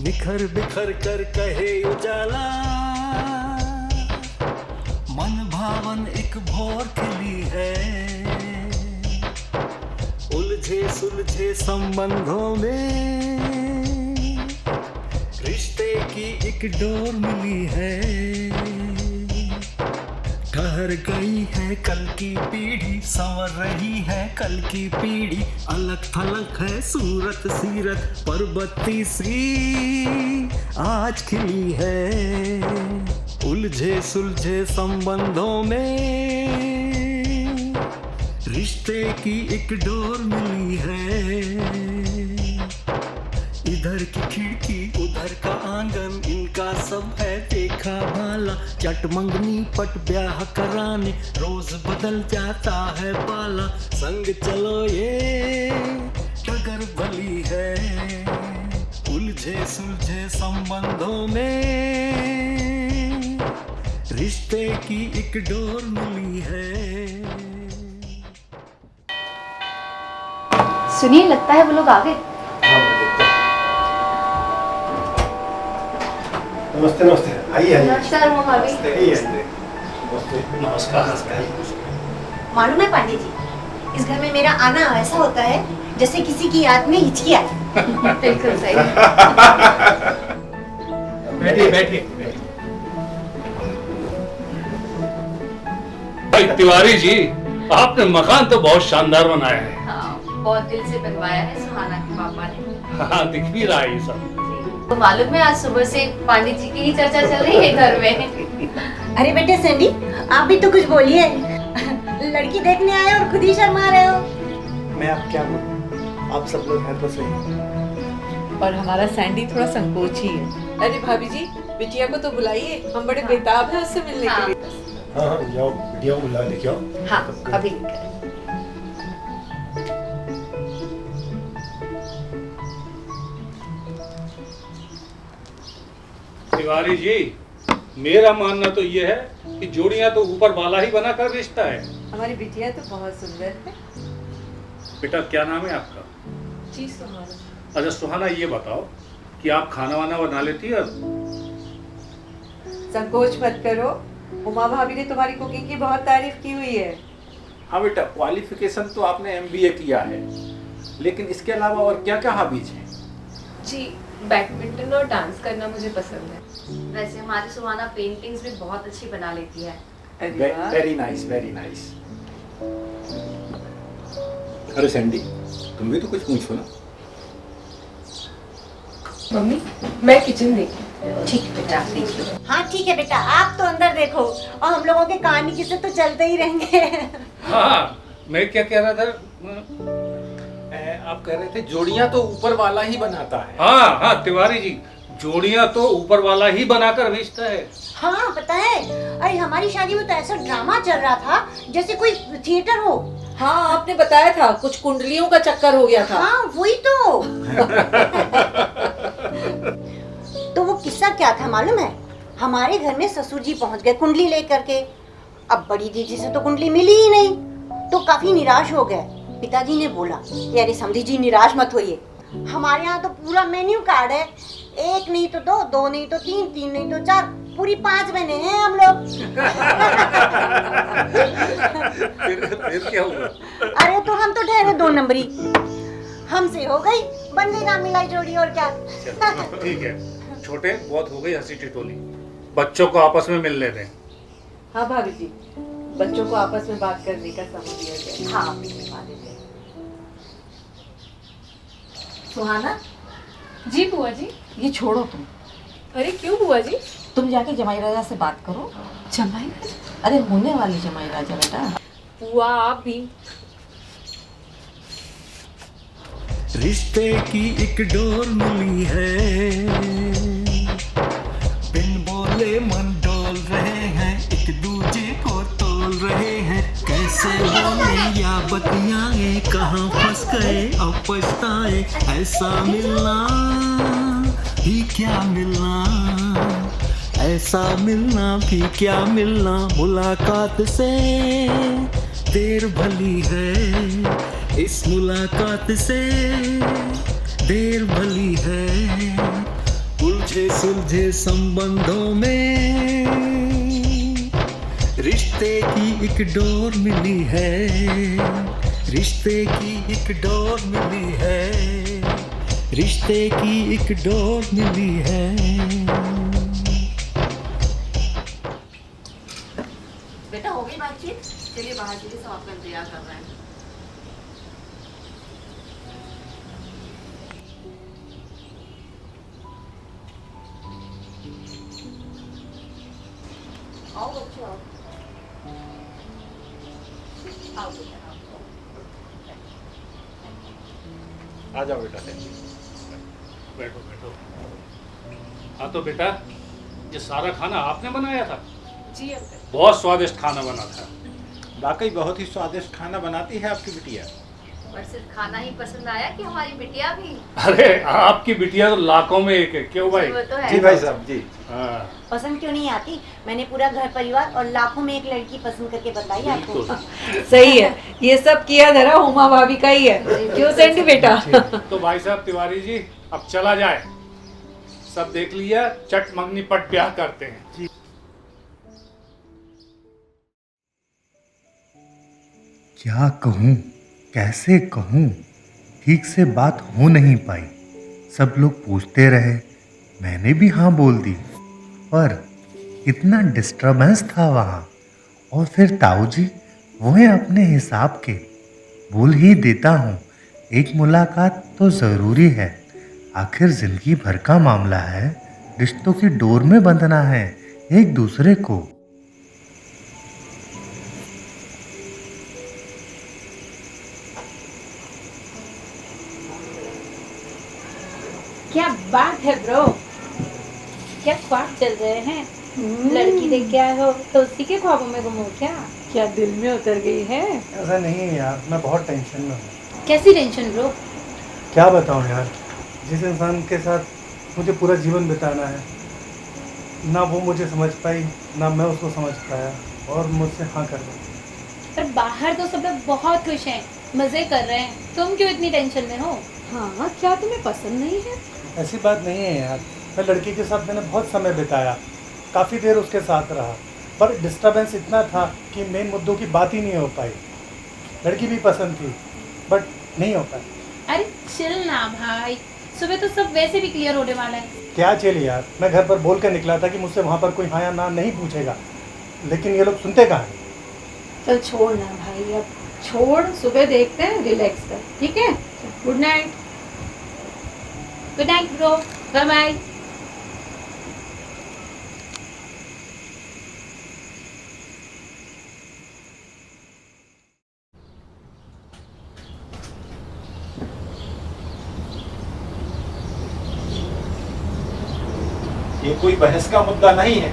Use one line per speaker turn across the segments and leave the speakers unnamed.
बिखर बिखर कर कहे उजाला, मन भावन एक भोर खिली है। उलझे सुलझे संबंधों में रिश्ते की एक डोर मिली है। ठहर गई है कल की पीढ़ी, संवर रही है कल की पीढ़ी। अलग थलग है सूरत सीरत, पर्वती सी आज खिली है। उलझे सुलझे संबंधों में रिश्ते की एक डोर मिली है। इधर की खिड़की उधर का आंगन, इनका सब है देखा भाला। चट मंगनी पट ब्याह कराने, रोज बदल जाता है पाला। संग चलो ये डगर भली है। उलझे सुलझे संबंधों में रिश्ते की एक डोर मिली है।
सुनिए, लगता है वो लोग आ गए।
नमस्ते नमस्ते, आइए आइए।
नमस्कार भाभी।
नमस्कार।
मालूम है पांडे जी, इस घर में मेरा आना ऐसा होता है जैसे किसी की याद में हिचकी आई।
बिल्कुल सही।
बैठिए बैठिए।
भाई तिवारी जी, आपने मकान तो बहुत शानदार बनाया है।
हाँ, बहुत दिल से बनवाया है सुहाना के पापा ने।
हाँ, दिख भी रहा है ये सब।
तो मालूम है आज सुबह से पंडित जी की ही चर्चा चल रही है घर में।
अरे बेटे सैंडी, आप भी तो कुछ बोलिए। लड़की देखने आए और खुद ही शर्मा रहे हो।
मैं आप क्या बोलूं, आप सब लोग हैं तो सही।
और हमारा सैंडी थोड़ा संकोची है। अरे भाभी जी, बिटिया को तो बुलाइए, हम बड़े बेताब हैं उससे मिलने के लिए।
हाँ जाओ, बिटिया बुला लेके आओ।
हाँ, अभी निकल।
तिवारी जी, मेरा मानना तो ये है कि जोड़ियां तो ऊपर वाला ही बना कर रिश्ता है।
हमारी बिटिया तो बहुत सुंदर है।
बेटा, क्या नाम है आपका?
जी सुहाना।
अच्छा सुहाना, ये बताओ कि आप खाना वाना बना लेती है?
संकोच मत करो, उमा भाभी ने तुम्हारी कुकिंग की बहुत तारीफ की हुई है।
हाँ बेटा, क्वालिफिकेशन तो आपने एमबीए किया है, लेकिन इसके अलावा और क्या क्या हॉबीज हैं?
जी, बैडमिंटन और डांस करना मुझे पसंद है।
वैसे हमारी सुहाना पेंटिंग्स भी बहुत अच्छी बना लेती है।
Very nice, very nice. अरे सैंडी, तुम भी तो कुछ पूछो ना।
मम्मी, मैं किचन देखी।
ठीक है बेटा, आप देखिए।
हाँ ठीक है बेटा, आप तो अंदर देखो और हम लोगों के कहानी किस्से तो चलते ही रहेंगे।
हाँ, मैं क्या कह रहा था?
आप कह रहे थे जोड़ियां तो ऊपर वाला ही बनाता है।
हाँ हाँ तिवारी जी, जोड़ियां तो ऊपर वाला ही बनाकर भेजता है।
हाँ पता है, अरे हमारी शादी में तो ऐसा ड्रामा चल रहा था जैसे कोई थिएटर हो।
हाँ, आपने बताया था कुछ कुंडलियों का चक्कर हो गया था।
हाँ वही तो। तो वो किस्सा क्या था मालूम है? हमारे घर में ससुर जी पहुंच गए कुंडली लेकर के। अब बड़ी दीदी से तो कुंडली मिली ही नहीं, तो काफी निराश हो गए। पिताजी ने बोला कि अरे समधी जी निराश मत होइए, हमारे यहाँ तो पूरा मेन्यू कार्ड है। एक नहीं तो दो, दो नहीं तो तीन, तीन नहीं तो चार, पूरी 5 महीने हैं हम लोग।
फिर क्या हुआ?
अरे तो हम तो ठहरे 2 नंबरी, हमसे हो गई बंदे ना मिलाई जोड़ी और क्या।
ठीक है छोटे, बहुत हो गई हंसी टिटोली, बच्चों को आपस में मिलने दें।
हाँ भाभी जी, बच्चों को आपस में बात करने का समय दिया जाए।
हाँ, आप मिलवा दीजिए। सुहाना
जी बुआ जी।
ये छोड़ो तुम,
अरे क्यों बुआ जी?
तुम जाके जमाई राजा से बात करो।
जमाई?
अरे होने वाली जमाई राजा बेटा।
बुआ आप भी।
रिश्ते की एक डोर मिली है। बिन बोले मन डोल रहे हैं, एक दूजे को तोल रहे हैं। कैसे बोले या बतियाए, कहाँ फंस गए अब पछताए। ऐसा मिलना ही क्या मिलना, ऐसा मिलना भी क्या मिलना, मुलाकात से देर भली है, इस मुलाकात से देर भली है। उलझे सुलझे संबंधों में रिश्ते की एक डोर मिली है, रिश्ते की एक डोर मिली है, रिश्ते की एक डोर मिली है।
बेटा हो गई बातचीत? चलिए बाहर चलिए, सब आपका इंतजार कर रहे हैं। आओ बच्चों आओ। आओ बेटा आओ।
आ जाओ बेटा।
बैठो बैठो। हाँ तो बेटा, ये सारा खाना आपने बनाया था?
जी अंकल।
बहुत स्वादिष्ट खाना बना था।
वाकई बहुत ही स्वादिष्ट खाना बनाती है आपकी बिटिया।
और सिर्फ खाना ही पसंद आया कि हमारी बिटिया भी?
अरे आपकी बिटिया तो लाखों में एक है, क्यों भाई?
वो तो है।
जी भाई साहब जी।
हाँ
पसंद क्यों नहीं आती? मैंने पूरा घर परिवार और लाखों में एक लड़की पसंद करके बताई आपको।
बिल्कुल।
सही है, ये सब किया धरा उमा भाभी का ही है। क्यों सैंडी बेटा?
तो भाई साहब तिवारी जी, अब चला जाए। सब देख लिया, चट मंगनी पट ब्याह करते हैं।
क्या कहूँ, कैसे कहूँ, ठीक से बात हो नहीं पाई। सब लोग पूछते रहे, मैंने भी हाँ बोल दी, पर इतना डिस्टर्बेंस था वहाँ। और फिर ताऊ जी वो हैं अपने हिसाब के, बोल ही देता हूँ, एक मुलाकात तो ज़रूरी है। आखिर ज़िंदगी भर का मामला है, रिश्तों की डोर में बंधना है एक दूसरे को।
क्या बात है ब्रो, क्या ख्वाब चल रहे हैं? लड़की देख के आए हो तो उसी के ख्वाबों में गुम हो क्या?
क्या दिल में उतर गई है?
ऐसा नहीं है यार, मैं बहुत टेंशन में हूँ।
कैसी टेंशन ब्रो?
क्या बताऊँ यार, जिस इंसान के साथ मुझे पूरा जीवन बिताना है, ना वो मुझे समझ पाई, ना मैं उसको समझ पाया, और मुझसे हाँ कर रहा।
पर बाहर तो सब लोग बहुत खुश हैं, मजे कर रहे हैं, तुम क्यों इतनी टेंशन में हो?
हाँ, क्या तुम्हें पसंद नहीं है?
ऐसी बात नहीं है यार, मैं लड़की के साथ मैंने बहुत समय बिताया, काफ़ी देर उसके साथ रहा, पर डिस्टर्बेंस इतना था कि मेन मुद्दों की बात ही नहीं हो पाई। लड़की भी पसंद थी बट नहीं हो पाई।
अरे चिल ना भाई, सुबह तो सब वैसे भी क्लियर होने वाला है।
क्या चलिए यार, मैं घर पर बोल कर निकला था कि मुझसे वहाँ पर कोई हाँ या ना नहीं पूछेगा, लेकिन ये लोग सुनते कहाँ हैं।
चल छोड़ ना भाई, अब छोड़, सुबह देखते हैं, रिलैक्स कर, ठीक है? Good night.
Good night bro, bye bye.
ये कोई बहस का मुद्दा नहीं है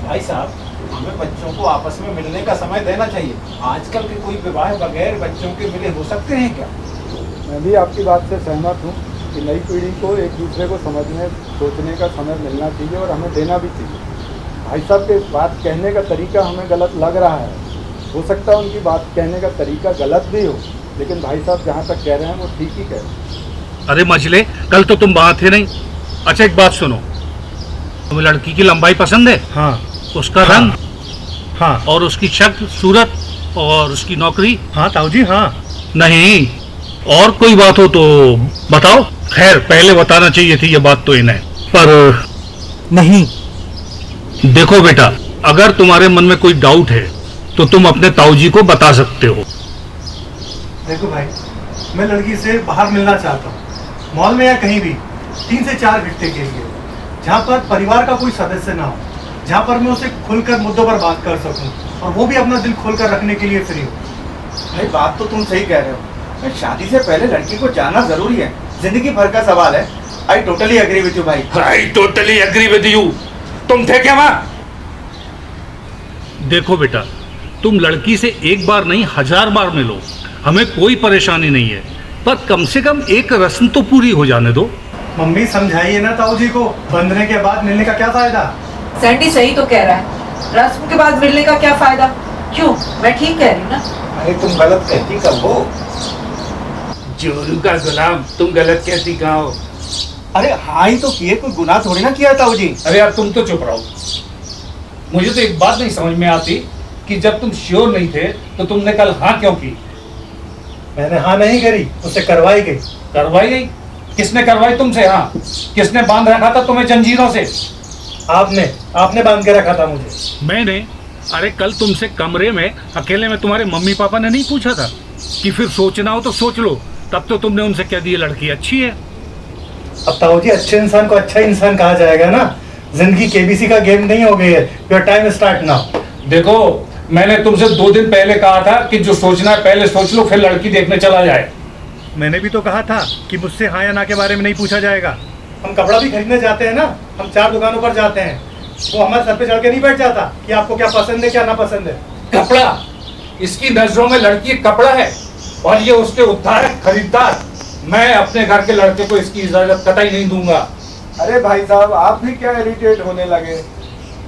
भाई साहब, हमें बच्चों को आपस में मिलने का समय देना चाहिए। आजकल के कोई विवाह बगैर बच्चों के मिले हो सकते हैं क्या?
मैं भी आपकी बात से सहमत हूँ कि नई पीढ़ी को एक दूसरे को समझने सोचने का समय मिलना चाहिए और हमें देना भी चाहिए। भाई साहब के बात कहने का तरीका हमें गलत लग रहा है, हो सकता है उनकी बात कहने का तरीका गलत भी हो, लेकिन भाई साहब जहाँ तक कह रहे हैं वो ठीक ही कह रहे हैं।
अरे मछले, कल तो तुम वहाँ थे नहीं। अच्छा एक बात सुनो, तुम्हें लड़की की लंबाई पसंद है?
हाँ।
उसका रंग?
हाँ।
और उसकी शक्ल, सूरत और उसकी नौकरी?
हाँ ताऊ जी हाँ।
नहीं, और कोई बात हो तो बताओ। खैर पहले बताना चाहिए थी ये बात तो इन्हें, पर
नहीं।
देखो बेटा, अगर तुम्हारे मन में कोई डाउट है तो तुम अपने ताऊ जी को बता सकते हो।
देखो भाई, मैं लड़की से बाहर मिलना चाहता हूँ, मॉल में या कहीं भी 3 से 4 घंटे के लिए, जहाँ पर परिवार का कोई सदस्य ना हो, जहाँ पर मैं उसे खुलकर मुद्दों पर बात कर सकूँ और वो भी अपना दिल खोलकर रखने के लिए फ्री हो।
भाई बात तो तुम सही कह रहे हो, शादी से पहले लड़की को जानना जरूरी है, जिंदगी भर का सवाल है। I totally agree with you भाई।
I totally agree with you. तुम थे क्या वहां? देखो बेटा, तुम लड़की से एक बार नहीं 1000 बार मिलो, हमें कोई परेशानी नहीं है, पर कम से कम एक रस्म तो पूरी हो जाने दो।
मम्मी समझाइए ना ताऊ जी को, बंधने के बाद मिलने का क्या फायदा?
सैंडी सही तो कह रहा है, रस्म के बाद मिलने का क्या फायदा? क्यों, मैं ठीक कह रही हूँ ना?
अरे तुम गलत कहती कब हो?
जोरू का गुलाम, तुम गलत कहती कहाँ हो?
अरे हाँ ही तो किए, कोई गुनाह थोड़ी ना किया ताऊ जी।
अरे यार तुम तो चुप रहो। मुझे तो एक बात नहीं समझ में आती कि जब तुम श्योर नहीं थे तो तुमने कल हाँ क्यों की?
मैंने हाँ नहीं करी, उससे करवाई गई।
करवाई गई? किसने करवाई तुमसे हाँ? किसने बांध रखा था तुम्हें जंजीरों से?
आपने बांध के रखा था मुझे।
मैंने? अरे कल तुमसे कमरे में अकेले में तुम्हारे मम्मी पापा ने नहीं पूछा था कि फिर सोचना हो तो सोच लो? तब तो तुमने उनसे कह दिया लड़की अच्छी है।
अब ताऊ जी, अच्छे इंसान को अच्छा इंसान कहा जाएगा ना। जिंदगी केबीसी का गेम नहीं हो गई है। Your time start now.
देखो, मैंने तुमसे 2 दिन पहले कहा था कि जो सोचना है पहले सोच लो, फिर लड़की देखने चला जाए।
मैंने भी तो कहा था कि मुझसे हाँ या ना के बारे में नहीं पूछा जाएगा। हम कपड़ा भी खरीदने जाते हैं ना, हम 4 दुकानों पर जाते हैं। वो हमारे सर पे चढ़ के नहीं बैठ जाता कि आपको क्या पसंद है क्या ना पसंद है।
कपड़ा? इसकी नजरों में लड़की एक कपड़ा है और ये उसके उद्धारक खरीदार। मैं अपने घर के लड़के को इसकी इजाजत कतई नहीं दूंगा।
अरे भाई साहब, आप भी क्या इरिटेट होने लगे?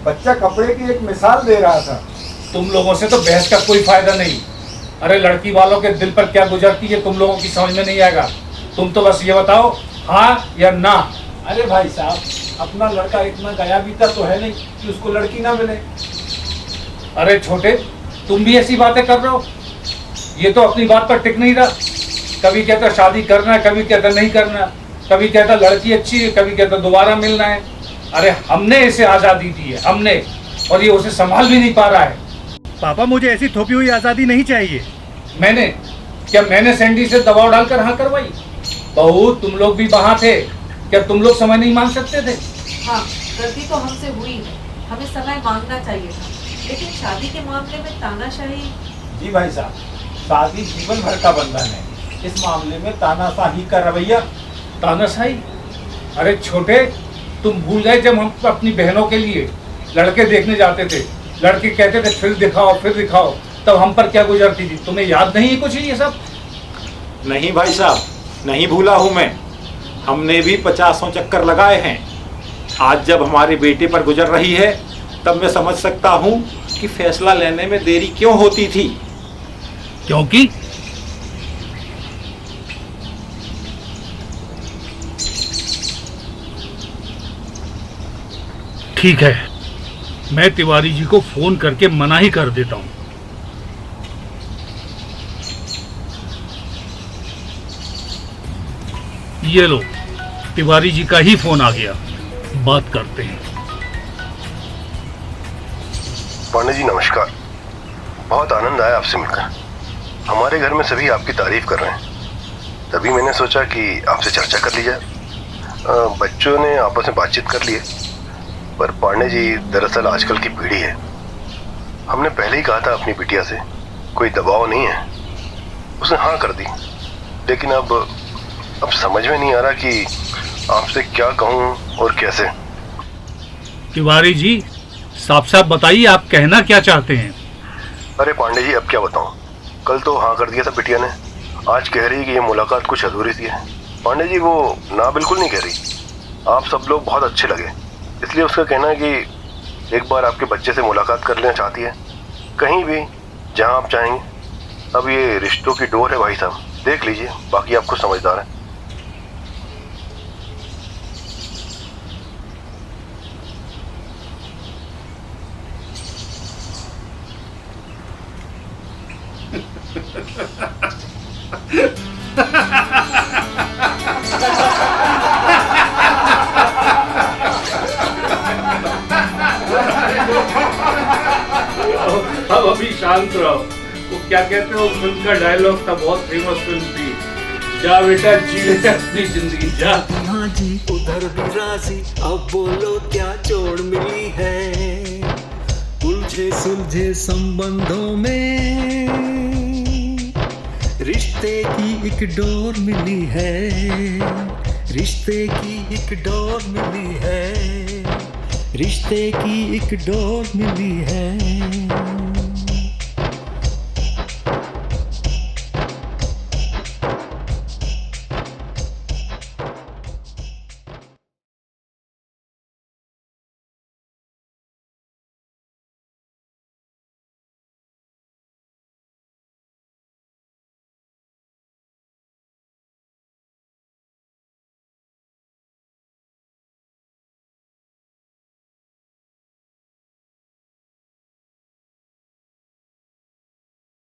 बच्चा कपड़े की एक मिसाल दे रहा था।
तुम लोगों से तो बहस का कोई फायदा नहीं। अरे लड़की वालों के दिल पर क्या गुजरती है तुम लोगों की समझ में नहीं आएगा। तुम तो बस ये बताओ हाँ या ना।
अरे भाई साहब, अपना लड़का इतना गया बीता तो है नहीं कि उसको लड़की ना मिले।
अरे छोटे, तुम भी ऐसी बातें कर रहे हो? ये तो अपनी बात पर टिक नहीं रहा। कभी कहता शादी करना है, कभी कहता नहीं करना, कभी कहता लड़की अच्छी है, कभी कहता दोबारा मिलना है। अरे हमने इसे आज़ादी दी है, हमने, और ये उसे संभाल भी नहीं पा रहा है।
पापा, मुझे ऐसी थोपी हुई आज़ादी नहीं चाहिए।
मैंने सैंडी से दबाव डालकर हाँ करवाई? बहू, तुम लोग भी वहाँ थे, क्या तुम लोग समय नहीं मांग सकते थे?
हाँ, गलती तो हमसे हुई है, हमें समय मांगना चाहिए था, लेकिन शादी के मामले में तानाशाही।
जी भाई साहब, शादी जीवन भर का बंधन है। इस मामले में तानाशाही का रवैया।
तानाशाही? अरे छोटे, तुम भूल गए जब हम अपनी बहनों के लिए लड़के देखने जाते थे, लड़के कहते थे फिर दिखाओ, तब हम पर क्या गुजरती थी? तुम्हें याद नहीं है कुछ ये सब?
नहीं भाई साहब, नहीं भूला हूँ मैं। हमने भी 50 चक्कर लगाए हैं। आज जब हमारी बेटी पर गुजर रही है तब मैं समझ सकता हूँ कि फैसला लेने में देरी क्यों होती थी।
क्योंकि ठीक है, मैं तिवारी जी को फोन करके मना ही कर देता हूं। ये लो, तिवारी जी का ही फोन आ गया, बात करते हैं।
पांडे जी नमस्कार, बहुत आनंद आया आपसे मिलकर। हमारे घर में सभी आपकी तारीफ कर रहे हैं, तभी मैंने सोचा कि आपसे चर्चा कर ली जाए। बच्चों ने आपस में बातचीत कर ली है, पर पांडे जी दरअसल आजकल की पीढ़ी है। हमने पहले ही कहा था अपनी बिटिया से, कोई दबाव नहीं है, उसने हाँ कर दी। लेकिन अब समझ में नहीं आ रहा कि आपसे क्या कहूँ और कैसे।
तिवारी जी, साफ साफ बताइए आप कहना क्या चाहते हैं?
अरे पांडे जी, अब क्या बताऊँ, कल तो हाँ कर दिया था बिटिया ने, आज कह रही है कि ये मुलाकात कुछ अधूरी सी है। पांडे जी, वो ना बिल्कुल नहीं कह रही। आप सब लोग बहुत अच्छे लगे, इसलिए उसका कहना है कि एक बार आपके बच्चे से मुलाकात कर लेना चाहती है, कहीं भी जहां आप चाहेंगे। अब ये रिश्तों की डोर है भाई साहब, देख लीजिए, बाकी आपको समझदार है।
अब अभी शांत रहो। वो क्या कहते हो, फिल्म का डायलॉग था, बहुत फेमस फिल्म थी, जा बेटा जी ले अपनी जिंदगी जा।
यहाँ जी उधर भी राजी, अब बोलो क्या जोड़ मिली है। उलझे सुलझे संबंधों में रिश्ते की एक डोर मिली है, रिश्ते की एक डोर मिली है, रिश्ते की एक डोर मिली है।